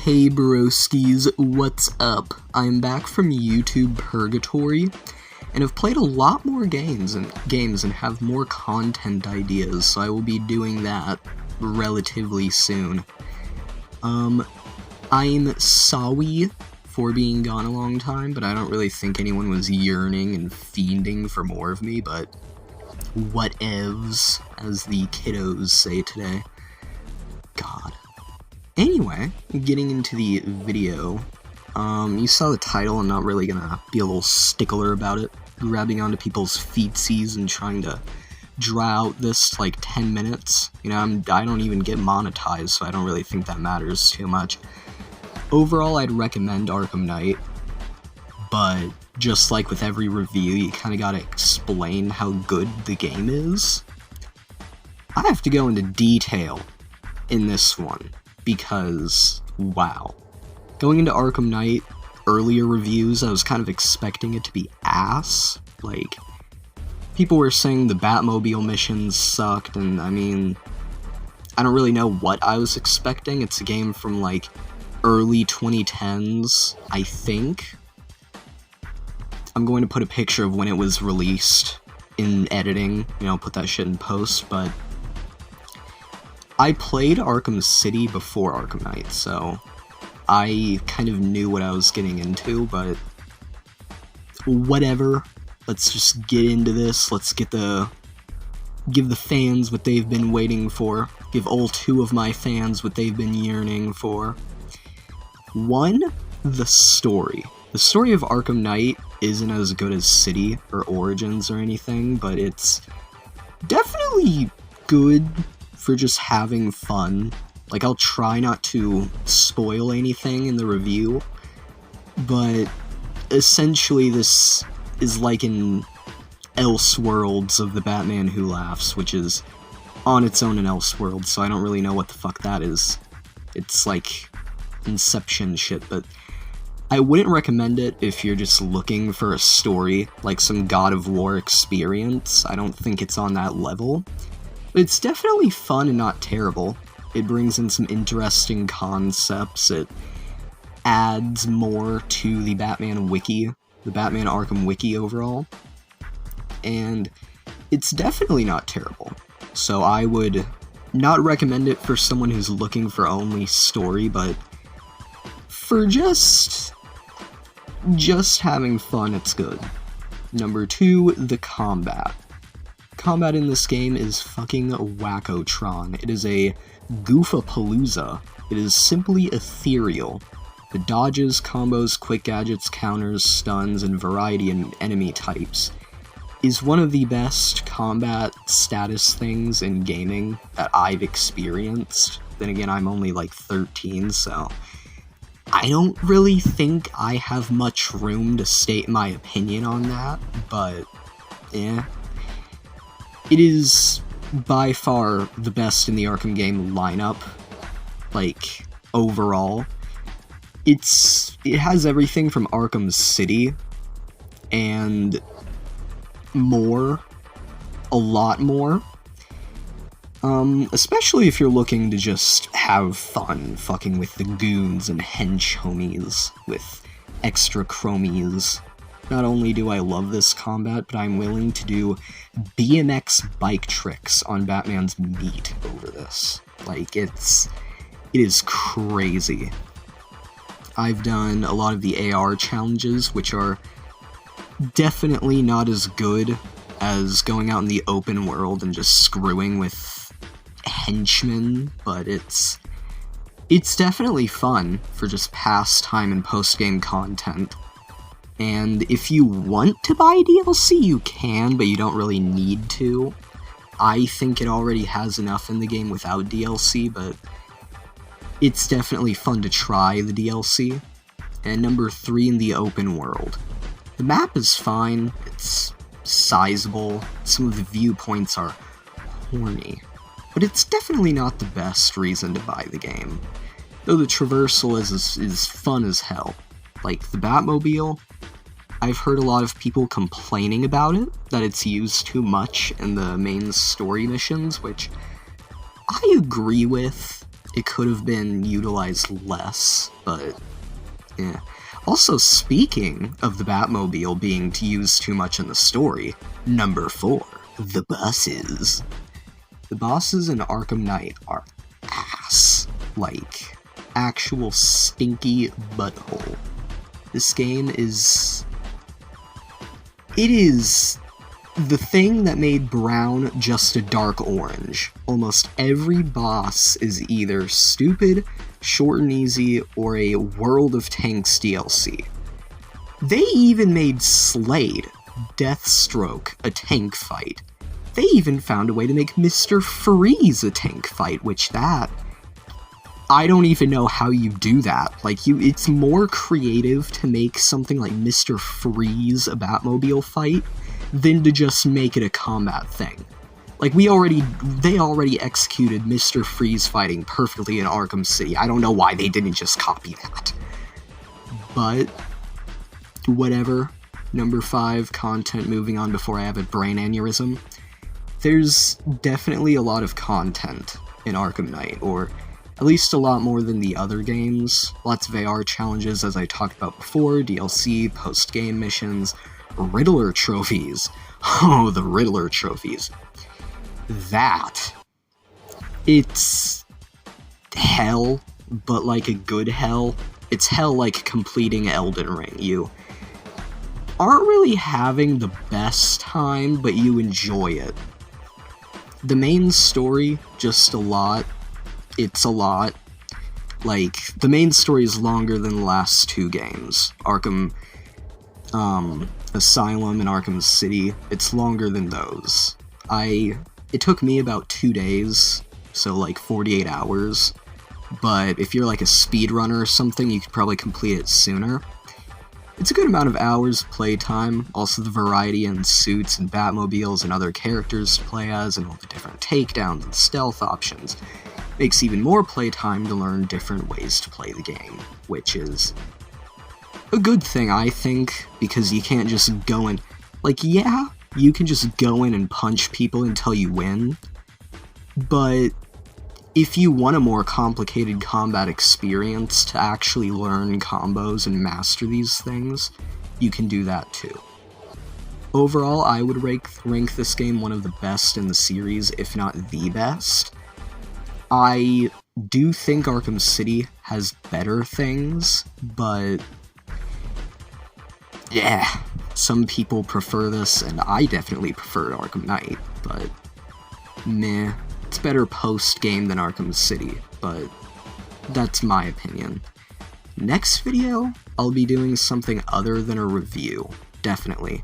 Hey broskies, what's up? I'm back from YouTube Purgatory, and have played a lot more games and have more content ideas, so I will be doing that relatively soon. I'm sorry for being gone a long time, but I don't really think anyone was yearning and fiending for more of me, but whatevs, as the kiddos say today. God. Anyway, getting into the video, you saw the title. I'm not really gonna be a little stickler about it, grabbing onto people's feetsies and trying to draw out this, like, 10 minutes. You know, I don't even get monetized, so I don't really think that matters too much. Overall, I'd recommend Arkham Knight, but just like with every review, you kinda gotta explain how good the game is. I have to go into detail in this one, because, wow. Going into Arkham Knight, earlier reviews, I was kind of expecting it to be ass. Like, people were saying the Batmobile missions sucked, and I mean, I don't really know what I was expecting. It's a game from, like, early 2010s, I think. I'm going to put a picture of when it was released in editing, you know, put that shit in post, but I played Arkham City before Arkham Knight, so I kind of knew what I was getting into, but whatever. Let's just get into this. Let's give the fans what they've been waiting for. Give all two of my fans what they've been yearning for. One, the story. The story of Arkham Knight isn't as good as City or Origins or anything, but it's definitely good for just having fun. Like, I'll try not to spoil anything in the review, but essentially this is like in Elseworlds of the Batman Who Laughs, which is on its own in Elseworlds, so I don't really know what the fuck that is. It's like Inception shit, but I wouldn't recommend it if you're just looking for a story, like some God of War experience. I don't think it's on that level. It's definitely fun and not terrible. It brings in some interesting concepts. It adds more to the Batman wiki, the Batman Arkham wiki overall. And it's definitely not terrible. So I would not recommend it for someone who's looking for only story, but for just having fun, it's good. Number 2, the combat. Combat in this game is fucking wackotron. It is a goofapalooza. It is simply ethereal. The dodges, combos, quick gadgets, counters, stuns, and variety in enemy types is one of the best combat status things in gaming that I've experienced. Then again, I'm only like 13, so I don't really think I have much room to state my opinion on that, but yeah. It is by far the best in the Arkham game lineup, like, overall. It has everything from Arkham City, and more, a lot more. Especially if you're looking to just have fun fucking with the goons and hench homies with extra chromies. Not only do I love this combat, but I'm willing to do BMX bike tricks on Batman's meat over this. Like, it is crazy. I've done a lot of the AR challenges, which are definitely not as good as going out in the open world and just screwing with henchmen, but it's definitely fun for just pastime and post-game content. And if you want to buy DLC, you can, but you don't really need to. I think it already has enough in the game without DLC, but it's definitely fun to try the DLC. And number 3, in the open world. The map is fine, it's sizable, some of the viewpoints are horny, but it's definitely not the best reason to buy the game. Though the traversal is fun as hell. Like, the Batmobile, I've heard a lot of people complaining about it, that it's used too much in the main story missions, which I agree with. it could have been utilized less, but yeah. Also, speaking of the Batmobile being used too much in the story, number 4, the bosses. The bosses in Arkham Knight are ass. Like, actual stinky butthole. This game is... It is the thing that made brown just a dark orange. Almost every boss is either stupid, short and easy, or a World of Tanks DLC. They even made Slade, Deathstroke, a tank fight. They even found a way to make Mr. Freeze a tank fight, which that... I don't even know how you do that. Like, it's more creative to make something like Mr. Freeze a Batmobile fight than to just make it a combat thing. Like, they already executed Mr. Freeze fighting perfectly in Arkham City. I don't know why they didn't just copy that. But, whatever. Number 5, content, moving on before I have a brain aneurysm. There's definitely a lot of content in Arkham Knight, or at least a lot more than the other games. Lots of AR challenges, as I talked about before, DLC, post-game missions, Riddler trophies. Oh, the Riddler trophies. It's hell, but like a good hell. It's hell like completing Elden Ring. You aren't really having the best time, but you enjoy it. The main story, just a lot. It's a lot. Like, the main story is longer than the last 2 games. Arkham Asylum and Arkham City. It's longer than those. It took me about 2 days, so like 48 hours. But if you're like a speedrunner or something, you could probably complete it sooner. It's a good amount of hours of playtime, also the variety in suits and Batmobiles and other characters to play as, and all the different takedowns and stealth options. Makes even more playtime to learn different ways to play the game, which is a good thing, I think, because you can't just go in... Like, yeah, you can just go in and punch people until you win, but if you want a more complicated combat experience to actually learn combos and master these things, you can do that too. Overall, I would rank this game one of the best in the series, if not the best. I do think Arkham City has better things, but yeah, some people prefer this, and I definitely prefer Arkham Knight, but meh. It's better post-game than Arkham City, but that's my opinion. Next video, I'll be doing something other than a review, definitely.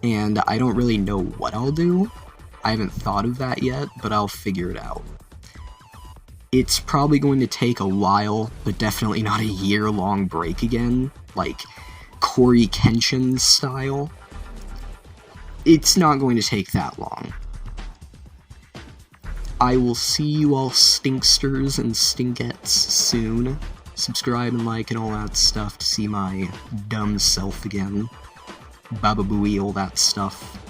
And I don't really know what I'll do. I haven't thought of that yet, but I'll figure it out. It's probably going to take a while, but definitely not a year-long break again, like Corey Kenshin style. It's not going to take that long. I will see you all stinksters and stinkettes soon. Subscribe and like and all that stuff to see my dumb self again. Baba Booey, all that stuff.